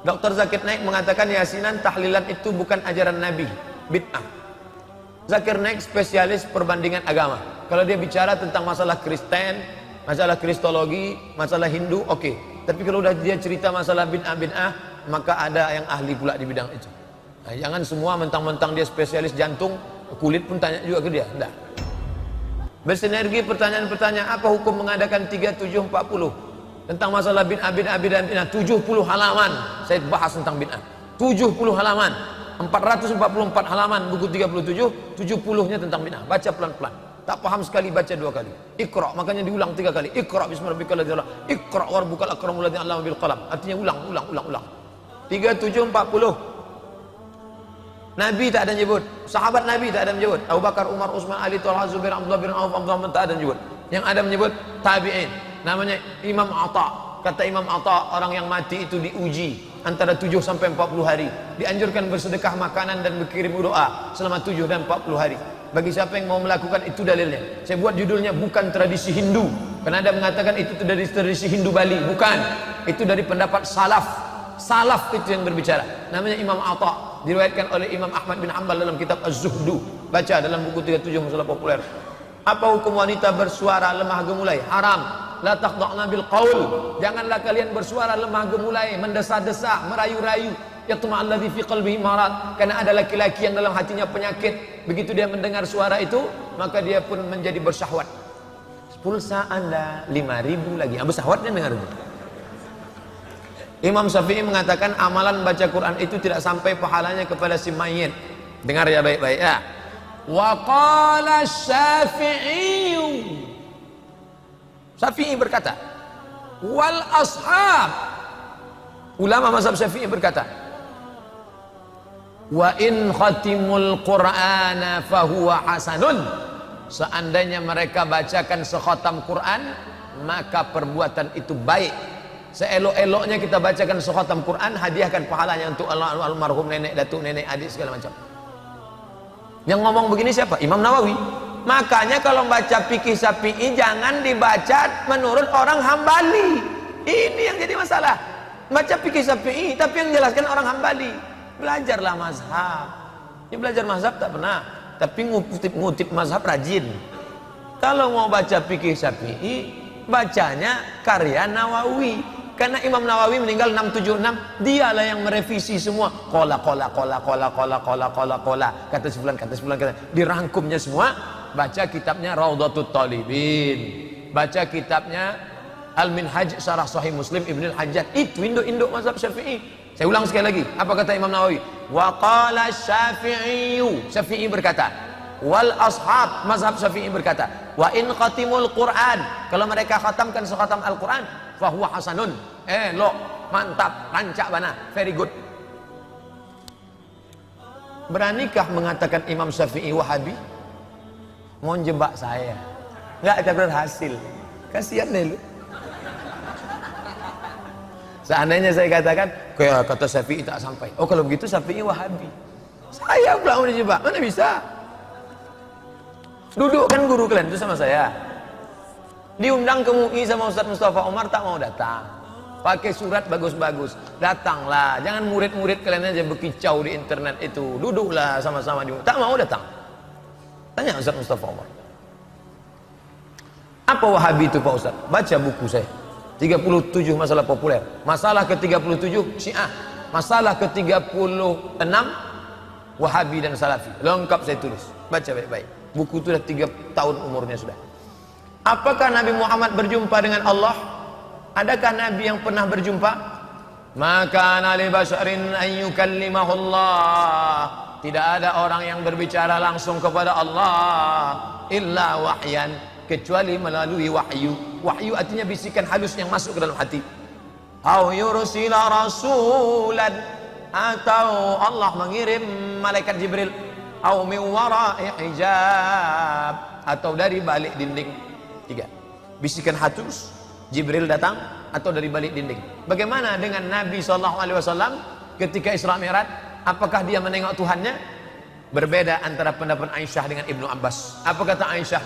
Dr. Zakir Naik mengatakan yasinan tahlilan itu bukan ajaran Nabi, bid'ah. Zakir Naik spesialis perbandingan agama. Kalau dia bicara tentang masalah Kristen, masalah Kristologi, masalah Hindu, oke. Tapi kalau udah dia cerita masalah bid'ah, maka ada yang ahli pula di bidang itu. Nah, jangan semua mentang-mentang dia spesialis jantung, kulit pun tanya juga ke dia. Enggak. Bersinergi pertanyaan-pertanyaan, apa hukum mengadakan 3740? Tentang masalah bid'ah, 70 halaman saya bahas tentang bid'ah. 70 halaman, 444 halaman buku 37, 70-nya tentang bid'ah. Baca pelan-pelan. Tak paham sekali baca 2 kali. Iqra, makanya diulang 3 kali. Iqra bismi rabbikal ladzi khalaq. Iqra warabbukal akramul ladzi 'allama bil qalam. Artinya ulang. 3740. Nabi tak ada nyebut, sahabat Nabi tak ada menyebut. Abu Bakar, Umar, Utsman, Ali, Thalha, Zubair, Abdullah bin Auf, Abdurrahman tak ada menyebut. Yang ada menyebut tabi'in. Namanya Imam Atha. Kata Imam Atha, orang yang mati itu diuji antara 7 sampai 40 hari. Dianjurkan bersedekah makanan dan berkirim doa selama 7 dan 40 hari. Bagi siapa yang mau melakukan itu dalilnya. Saya buat judulnya bukan tradisi Hindu. Karena ada mengatakan itu dari tradisi Hindu Bali. Bukan. Itu dari pendapat salaf. Salaf itu yang berbicara. Namanya Imam Atha. Diriwayatkan oleh Imam Ahmad bin Hanbal dalam kitab Az-Zuhdu. Baca dalam buku 37 masalah populer. Apa hukum wanita bersuara lemah gemulai? Haram. La taqda'na bil qaul. Janganlah kalian bersuara lemah gemulai, mendesah-desah, merayu-rayu. Yatma'alladzi fi qalbihi marad. Karena ada laki-laki yang dalam hatinya penyakit. Begitu dia mendengar suara itu, maka dia pun menjadi bersyahwat. Pulsa Anda 5.000 lagi. Bersyahwatnya dengar itu. Imam Syafi'i mengatakan amalan baca Quran itu tidak sampai pahalanya kepada si mayit. Dengar ya baik-baik ya. Wa qala Syafi'i. Syafi'i berkata, wal ashab. Ulama mazhab Syafi'i berkata, wa in khatimul Qur'ana fahuwa hasanun. Seandainya mereka bacakan sekhatam Quran, maka perbuatan itu baik. Seelok-eloknya kita bacakan sekhatam Quran, hadiahkan pahalanya untuk almarhum nenek, datuk, nenek, adik, segala macam. Yang ngomong begini siapa? Imam Nawawi. Makanya kalau baca fikih Syafi'i jangan dibaca menurut orang Hambali. Ini yang jadi masalah. Baca fikih Syafi'i tapi yang jelaskan orang Hambali. Belajarlah mazhab. Ya belajar mazhab tak pernah, tapi ngutip mazhab rajin. Kalau mau baca fikih Syafi'i, bacanya karya Nawawi. Karena Imam Nawawi meninggal 676, dialah yang merevisi semua. Qala kata sebulan, dirangkumnya semua. Baca kitabnya Raudhatut Talibin, baca kitabnya Al-Minhaj Syarah Sahih Muslim Ibnu Al-Hajjaj. Itu induk-induk mazhab Syafi'i. Saya ulang sekali lagi, apa kata Imam Nawawi? Wa qala Syafi'i. Syafi'i berkata, wal ashab, mazhab Syafi'i berkata, wa in khatimul Quran, kalau mereka khatamkan sekhatam Al-Quran, fahuwa hasanun, elok, mantap, rancak bana, very good. Beranikah mengatakan Imam Syafi'i Wahabi? Mau jebak saya, nggak ada berhasil. Kasihan deh lu. Seandainya saya katakan kayak kata Syafi'i tak sampai, oh kalau begitu Syafi'i Wahabi, saya pula mau dijebak, mana bisa. Dudukkan guru kalian itu sama saya. Diundang ke MUI sama Ustaz Mustafa Omar, tak mau datang. Pakai surat bagus-bagus, datanglah. Jangan murid-murid kalian aja berkicau di internet itu. Duduklah sama-sama di MUI. Tak mau datang. Tanya Ustaz Mustafa Omar, apa Wahabi itu Pak Ustaz? Baca buku saya 37 masalah populer. Masalah ke-37 Syiah, masalah ke-36 Wahabi dan Salafi. Lengkap saya tulis. Baca baik-baik. Buku itu sudah 3 tahun umurnya sudah. Apakah Nabi Muhammad berjumpa dengan Allah? Adakah Nabi yang pernah berjumpa? Maka Nabi basyarin an yukallimahullah. Tidak ada orang yang berbicara langsung kepada Allah illa wahyan, kecuali melalui wahyu. Wahyu artinya bisikan halus yang masuk ke dalam hati. Au yursila rasulan, atau Allah mengirim malaikat Jibril. Au min wara'i hijab, atau dari balik dinding. 3. Bisikan halus, Jibril datang, atau dari balik dinding. Bagaimana dengan Nabi SAW ketika Isra Mi'raj? Apakah dia menengok Tuhannya? Berbeda antara pendapat Aisyah dengan Ibnu Abbas. Apa kata Aisyah?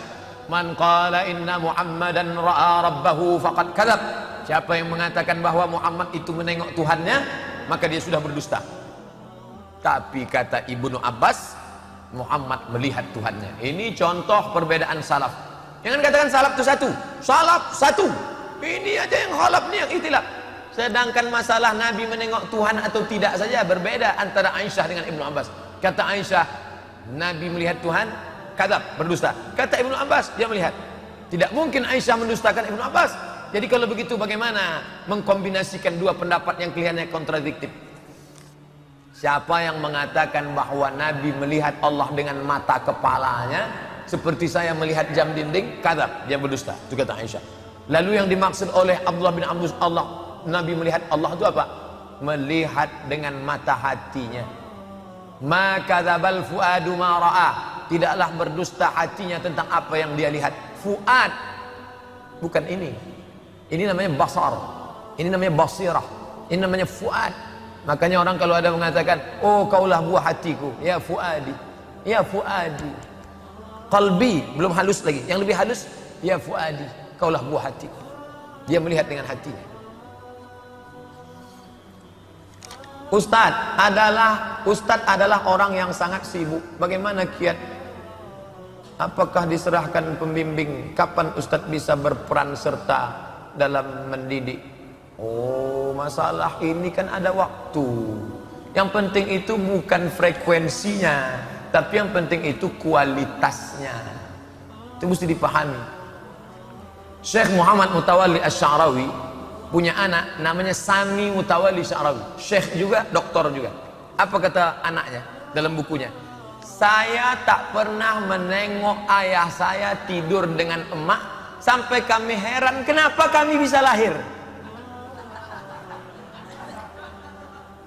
Man qala inna Muhammadan ra'a rabbahu faqad kadzab. Siapa yang mengatakan bahwa Muhammad itu menengok Tuhannya, maka dia sudah berdusta. Tapi kata Ibnu Abbas, Muhammad melihat Tuhannya. Ini contoh perbedaan salaf. Jangan katakan salaf itu satu. Salaf satu. Ini aja yang khalaf, ini yang ikhtilaf. Sedangkan masalah Nabi menengok Tuhan atau tidak saja berbeda antara Aisyah dengan Ibnu Abbas. Kata Aisyah, Nabi melihat Tuhan, kadzab, berdusta. Kata Ibnu Abbas, dia melihat. Tidak mungkin Aisyah mendustakan Ibnu Abbas. Jadi kalau begitu bagaimana mengkombinasikan dua pendapat yang kelihatannya kontradiktif? Siapa yang mengatakan bahwa Nabi melihat Allah dengan mata kepalanya seperti saya melihat jam dinding, kadzab, dia berdusta. Itu kata Aisyah. Lalu yang dimaksud oleh Abdullah bin Abbas, Allah, Nabi melihat Allah itu apa? Melihat dengan mata hatinya. Ma kadzabal fuadu ma ra'a. Tidaklah berdusta hatinya tentang apa yang dia lihat. Fuad bukan ini. Ini namanya basar. Ini namanya basirah. Ini namanya fuad. Makanya orang kalau ada mengatakan, oh kaulah buah hatiku, ya fuadi. Ya fuadi. Qalbi belum halus lagi. Yang lebih halus, ya fuadi, kaulah buah hatiku. Dia melihat dengan hatinya. Ustadz adalah orang yang sangat sibuk. Bagaimana kiat? Apakah diserahkan pembimbing? Kapan Ustadz bisa berperan serta dalam mendidik? Oh, masalah ini kan ada waktu. Yang penting itu bukan frekuensinya, tapi yang penting itu kualitasnya. Itu mesti dipahami. Syekh Muhammad Mutawalli Asy-Sya'rawi punya anak namanya Sami Mutawalli Sya'rawi. Syekh juga, doktor juga. Apa kata anaknya dalam bukunya? Saya tak pernah menengok ayah saya tidur dengan emak sampai kami heran kenapa kami bisa lahir.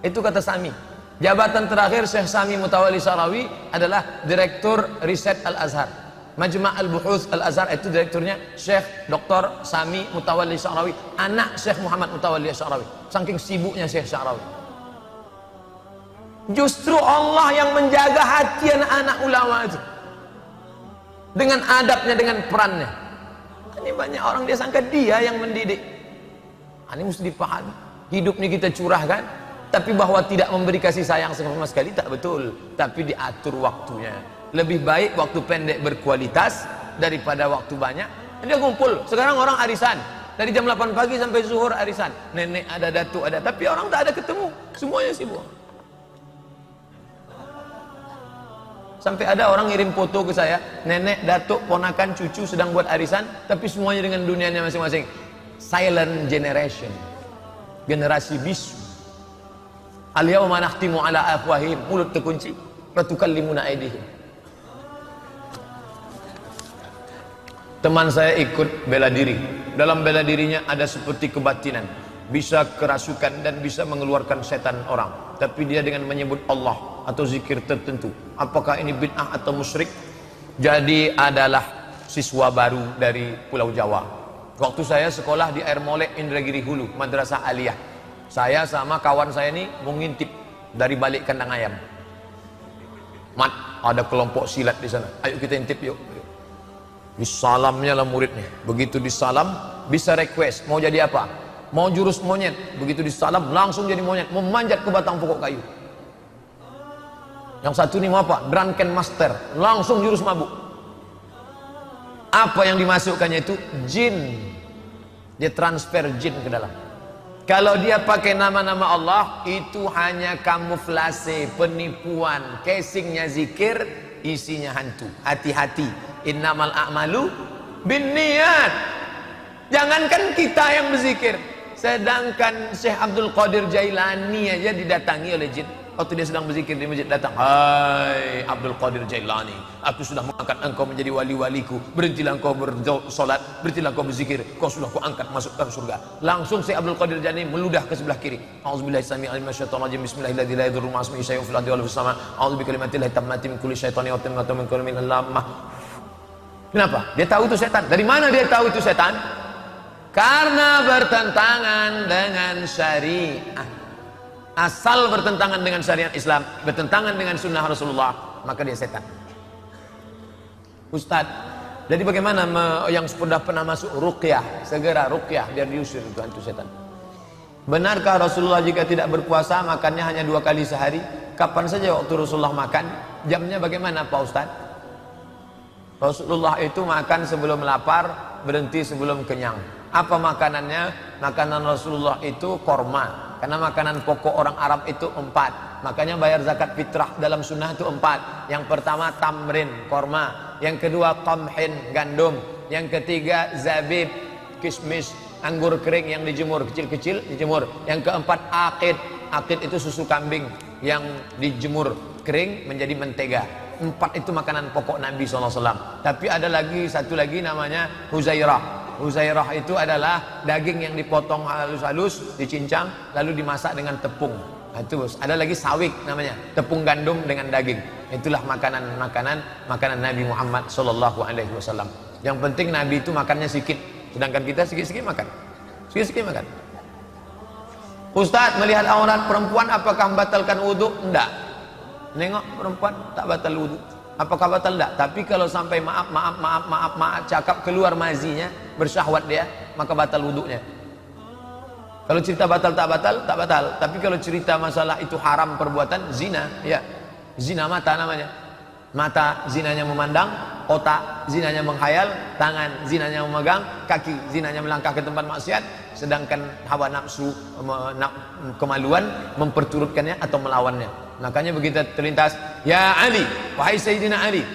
Itu kata Sami. Jabatan terakhir Syekh Sami Mutawalli Sya'rawi adalah Direktur Riset Al-Azhar. Majma' Al-Buhuts Al-Azhar itu direkturnya Syekh Dr. Sami Mutawalli Sya'rawi, anak Syekh Muhammad Mutawalli Sya'rawi. Saking sibuknya Syekh Sya'rawi. Justru Allah yang menjaga hati anak-anak ulama itu dengan adabnya, dengan perannya. Ini banyak orang dia sangka dia yang mendidik. Ini mesti dipahami. Hidup ini kita curahkan, tapi bahwa tidak memberi kasih sayang sama sekali tak betul. Tapi diatur waktunya. Lebih baik waktu pendek berkualitas daripada waktu banyak. Dia kumpul. Sekarang orang arisan. Dari jam 8 pagi sampai zuhur arisan. Nenek ada, datuk ada. Tapi orang tak ada ketemu. Semuanya sibuk. Sampai ada orang ngirim foto ke saya, nenek, datuk, ponakan, cucu sedang buat arisan, tapi semuanya dengan dunianya masing-masing. Silent generation, generasi bisu. Al-yawma nakhtimu ala afwahim, mulut terkunci, wa tukallimuna aydihim. Teman saya ikut bela diri. Dalam bela dirinya ada seperti kebatinan, bisa kerasukan dan bisa mengeluarkan setan orang. Tapi dia dengan menyebut Allah atau zikir tertentu. Apakah ini bid'ah atau musyrik? Jadi adalah siswa baru dari Pulau Jawa. Waktu saya sekolah di Air Molek Indragiri Hulu, Madrasah Aliyah. Saya sama kawan saya ini mau ngintip dari balik kandang ayam. Mat, ada kelompok silat di sana. Ayo kita intip yuk. Disalamnya lah muridnya. Begitu disalam, bisa request mau jadi apa? Mau jurus monyet. Begitu disalam langsung jadi monyet, memanjat ke batang pokok kayu. Yang satu ini mau apa? Drunken Master, langsung jurus mabuk. Apa yang dimasukkannya itu? Jin. Dia transfer jin ke dalam. Kalau dia pakai nama-nama Allah, itu hanya kamuflase, penipuan. Casingnya zikir, isinya hantu. Hati-hati. Innamal a'malu binniyat. Jangankan kita yang berzikir, sedangkan Syekh Abdul Qadir Jailani aja didatangi oleh jin. Waktu dia sedang berzikir di masjid, datang, hai Abdul Qadir Jailani, aku sudah mengangkat engkau menjadi wali-waliku. Berhentilah engkau bersolat, berhentilah engkau berzikir, kau sudah kuangkat masukkan surga. Langsung Syekh Abdul Qadir Jailani meludah ke sebelah kiri. A'udzubillahi samii'al minasyaitonir rajim. Bismillahirrahmanirrahim. La yadurru ma'asmihi syai'un fil ardi wa la fis sama'. A'udzu bikalimatillahi tammati min kulli syaitanin wa tammati min kulli lamah. Kenapa? Dia tahu itu setan. Dari mana dia tahu itu setan? Karena bertentangan dengan syariah. Asal bertentangan dengan syariat Islam, bertentangan dengan sunnah Rasulullah, maka dia setan. Ustadz, jadi bagaimana yang sudah pernah masuk ruqyah, segera ruqyah biar diusir itu hantu setan. Benarkah Rasulullah jika tidak berpuasa makannya hanya 2 kali sehari? Kapan saja waktu Rasulullah makan? Jamnya bagaimana Pak Ustaz? Rasulullah itu makan sebelum lapar, berhenti sebelum kenyang. Apa makanannya? Makanan Rasulullah itu korma. Karena makanan pokok orang Arab itu 4. Makanya bayar zakat fitrah dalam sunnah itu 4. Yang pertama tamrin, korma. Yang kedua qamhin, gandum. Yang ketiga zabib, kismis, anggur kering yang dijemur, kecil-kecil dijemur. Yang keempat aqid. Aqid itu susu kambing yang dijemur kering menjadi mentega. 4 itu makanan pokok Nabi SAW. Tapi ada lagi satu lagi namanya huzairah. Huzairah itu adalah daging yang dipotong halus-halus, dicincang, lalu dimasak dengan tepung. Nah, itu bos. Ada lagi sawik namanya, tepung gandum dengan daging. Itulah makanan Nabi Muhammad SAW. Yang penting Nabi itu makannya sedikit, sedangkan kita sikit-sikit makan. Sikit-sikit makan. Ustaz, melihat aurat perempuan apakah membatalkan wudhu? Enggak. Nengok perempuan tak batal wudhu. Apakah batal? Enggak. Tapi kalau sampai maaf cakap keluar mazinya, bersyahwat dia, maka batal wudhunya. Kalau cerita batal tak batal. Tapi kalau cerita masalah itu haram perbuatan zina, ya zina mata namanya. Mata zinanya memandang, otak zinanya menghayal, tangan zinanya memegang, kaki zinanya melangkah ke tempat maksiat, sedangkan hawa nafsu kemaluan memperturutkannya atau melawannya. Makanya begitu terlintas, ya Ali, wahai Sayyidina Ali,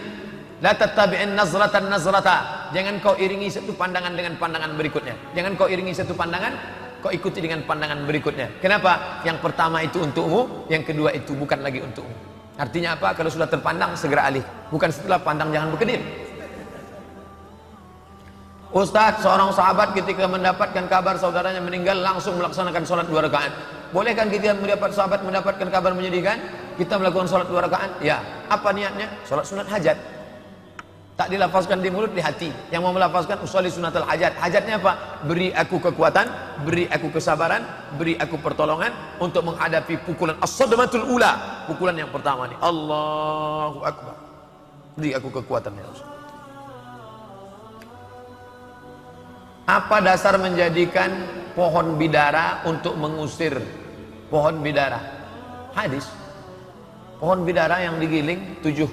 la tattabi'in nazratan nazrata. Jangan kau iringi satu pandangan dengan pandangan berikutnya. Jangan kau iringi satu pandangan, kau ikuti dengan pandangan berikutnya. Kenapa? Yang pertama itu untukmu, yang kedua itu bukan lagi untukmu. Artinya apa? Kalau sudah terpandang segera alih. Bukan setelah pandang jangan berkedip. Ustaz, seorang sahabat ketika mendapatkan kabar saudaranya meninggal langsung melaksanakan sholat 2 rakaat. Bolehkan kita sahabat mendapatkan kabar menyedihkan, kita melakukan sholat 2 rakaat? Ya. Apa niatnya? Sholat sunat hajat. Tak dilafazkan di mulut, di hati. Yang mau melafazkan usolli sunatul hajat. Hajatnya apa? Beri aku kekuatan, beri aku kesabaran, beri aku pertolongan untuk menghadapi pukulan as-sadmatul ula. Pukulan yang pertama nih. Allahu Akbar. Beri aku kekuatan ya Rasul. Apa dasar menjadikan pohon bidara untuk mengusir pohon bidara? Hadis. Pohon bidara yang digiling 7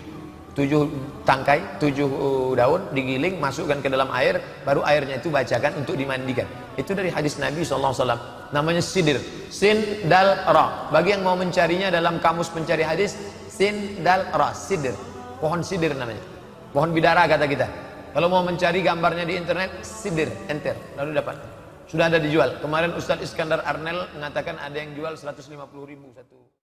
tangkai, 7 daun digiling, masukkan ke dalam air, baru airnya itu bacakan untuk dimandikan. Itu dari hadis Nabi SAW. Namanya sidir, sin dal ra. Bagi yang mau mencarinya dalam kamus pencari hadis, sin dal ra, sidir. Pohon sidir namanya. Pohon bidara kata kita. Kalau mau mencari gambarnya di internet, sidir, enter, lalu dapat. Sudah ada dijual. Kemarin Ustadz Iskandar Arnel mengatakan ada yang jual 150.000 satu.